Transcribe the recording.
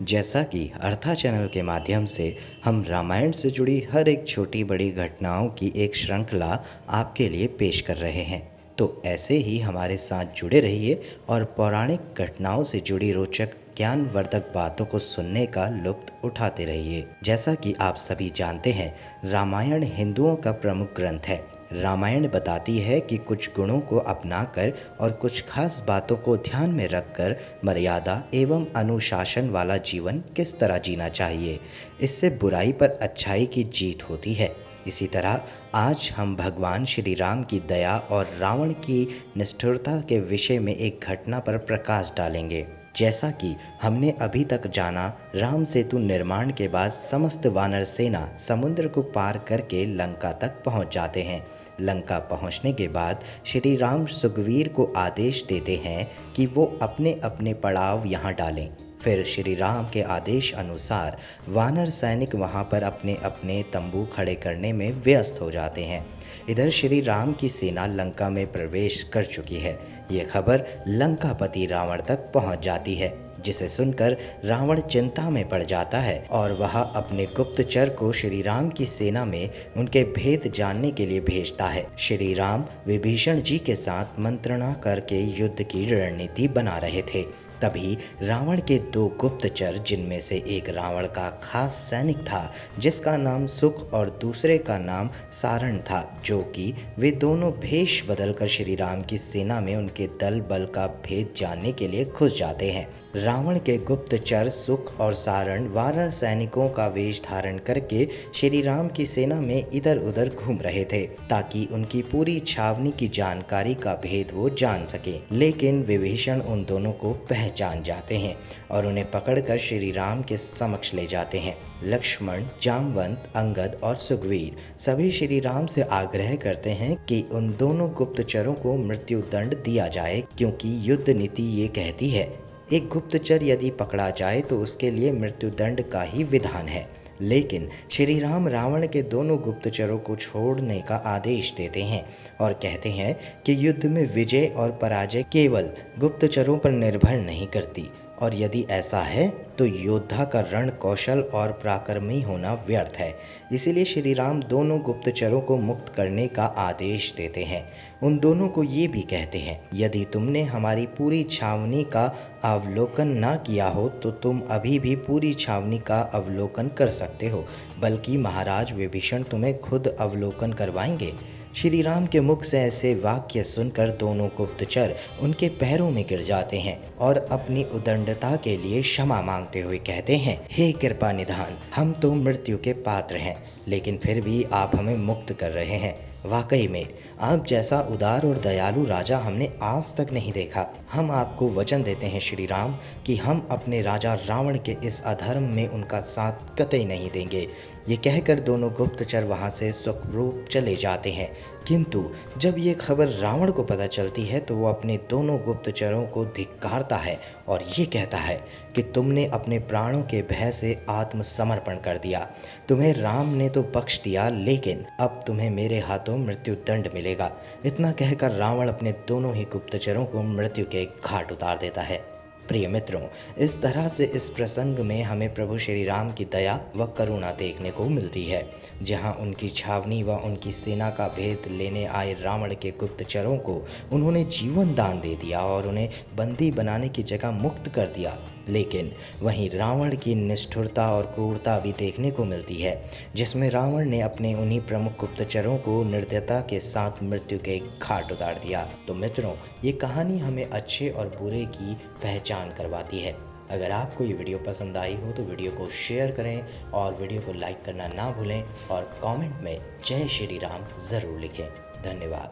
जैसा कि अर्था चैनल के माध्यम से हम रामायण से जुड़ी हर एक छोटी बड़ी घटनाओं की एक श्रृंखला आपके लिए पेश कर रहे हैं, तो ऐसे ही हमारे साथ जुड़े रहिए और पौराणिक घटनाओं से जुड़ी रोचक ज्ञानवर्धक बातों को सुनने का लुत्फ उठाते रहिए। जैसा कि आप सभी जानते हैं, रामायण हिंदुओं का प्रमुख ग्रंथ है। रामायण बताती है कि कुछ गुणों को अपनाकर और कुछ खास बातों को ध्यान में रखकर मर्यादा एवं अनुशासन वाला जीवन किस तरह जीना चाहिए। इससे बुराई पर अच्छाई की जीत होती है। इसी तरह आज हम भगवान श्री राम की दया और रावण की निष्ठुरता के विषय में एक घटना पर प्रकाश डालेंगे। जैसा कि हमने अभी तक जाना, राम सेतु निर्माण के बाद समस्त वानर सेना समुद्र को पार करके लंका तक पहुंच जाते हैं। लंका पहुंचने के बाद श्री राम सुग्रीव को आदेश देते हैं कि वो अपने अपने पड़ाव यहाँ डालें। फिर श्री राम के आदेश अनुसार वानर सैनिक वहाँ पर अपने अपने तंबू खड़े करने में व्यस्त हो जाते हैं। इधर श्री राम की सेना लंका में प्रवेश कर चुकी है। ये खबर लंकापति रावण तक पहुंच जाती है, जिसे सुनकर रावण चिंता में पड़ जाता है और वह अपने गुप्तचर को श्री राम की सेना में उनके भेद जानने के लिए भेजता है। श्री राम विभीषण जी के साथ मंत्रणा करके युद्ध की रणनीति बना रहे थे। तभी रावण के दो गुप्तचर, जिनमें से एक रावण का खास सैनिक था जिसका नाम सुख और दूसरे का नाम सारण था, जो कि वे दोनों भेष बदलकर श्री राम की सेना में उनके दल बल का भेद जानने के लिए घुस जाते हैं। रावण के गुप्तचर सुख और सारण वानर सैनिकों का वेश धारण करके श्री राम की सेना में इधर उधर घूम रहे थे ताकि उनकी पूरी छावनी की जानकारी का भेद वो जान सके। लेकिन विभीषण उन दोनों को पहचान जाते हैं और उन्हें पकड़कर श्री राम के समक्ष ले जाते हैं। लक्ष्मण, जामवंत, अंगद और सुग्रीव सभी श्री राम से आग्रह करते हैं कि उन दोनों गुप्तचरों को मृत्यु दंड दिया जाए, क्योंकि युद्ध नीति ये कहती है एक गुप्तचर यदि पकड़ा जाए तो उसके लिए मृत्युदंड का ही विधान है। लेकिन श्री राम रावण के दोनों गुप्तचरों को छोड़ने का आदेश देते हैं और कहते हैं कि युद्ध में विजय और पराजय केवल गुप्तचरों पर निर्भर नहीं करती, और यदि ऐसा है तो योद्धा का रण कौशल और पराक्रमी होना व्यर्थ है। इसीलिए श्री राम दोनों गुप्तचरों को मुक्त करने का आदेश देते हैं। उन दोनों को ये भी कहते हैं, यदि तुमने हमारी पूरी छावनी का अवलोकन ना किया हो तो तुम अभी भी पूरी छावनी का अवलोकन कर सकते हो, बल्कि महाराज विभीषण तुम्हें खुद अवलोकन करवाएंगे। श्री राम के मुख से ऐसे वाक्य सुनकर दोनों गुप्तचर उनके पैरों में गिर जाते हैं और अपनी उदंडता के लिए क्षमा मांगते हुए कहते हैं, हे कृपा निधान, हम तो मृत्यु के पात्र हैं, लेकिन फिर भी आप हमें मुक्त कर रहे हैं। वाकई में आप जैसा उदार और दयालु राजा हमने आज तक नहीं देखा। हम आपको वचन देते हैं श्री राम कि हम अपने राजा रावण के इस अधर्म में उनका साथ कतई नहीं देंगे। ये कहकर दोनों गुप्तचर वहाँ से सुखरूप चले जाते हैं। किंतु जब ये खबर रावण को पता चलती है तो वो अपने दोनों गुप्तचरों को धिक्कारता है और ये कहता है कि तुमने अपने प्राणों के भय से आत्मसमर्पण कर दिया। तुम्हें राम ने तो बख्श दिया, लेकिन अब तुम्हें मेरे हाथों मृत्युदंड मिलेगा। इतना कहकर रावण अपने दोनों ही गुप्तचरों को मृत्यु के घाट उतार देता है। प्रिय मित्रों, इस तरह से इस प्रसंग में हमें प्रभु श्री राम की दया व करुणा देखने को मिलती है, जहां उनकी छावनी व उनकी सेना का भेद लेने आए रावण के गुप्तचरों को उन्होंने जीवन दान दे दिया और उन्हें बंदी बनाने की जगह मुक्त कर दिया। लेकिन वहीं रावण की निष्ठुरता और क्रूरता भी देखने को मिलती है, जिसमें रावण ने अपने उन्हीं प्रमुख गुप्तचरों को निर्दयता के साथ मृत्यु के घाट उतार दिया। तो मित्रों, ये कहानी हमें अच्छे और बुरे की पहचान करवाती है। अगर आपको ये वीडियो पसंद आई हो तो वीडियो को शेयर करें और वीडियो को लाइक करना ना भूलें और कमेंट में जय श्री राम ज़रूर लिखें। धन्यवाद।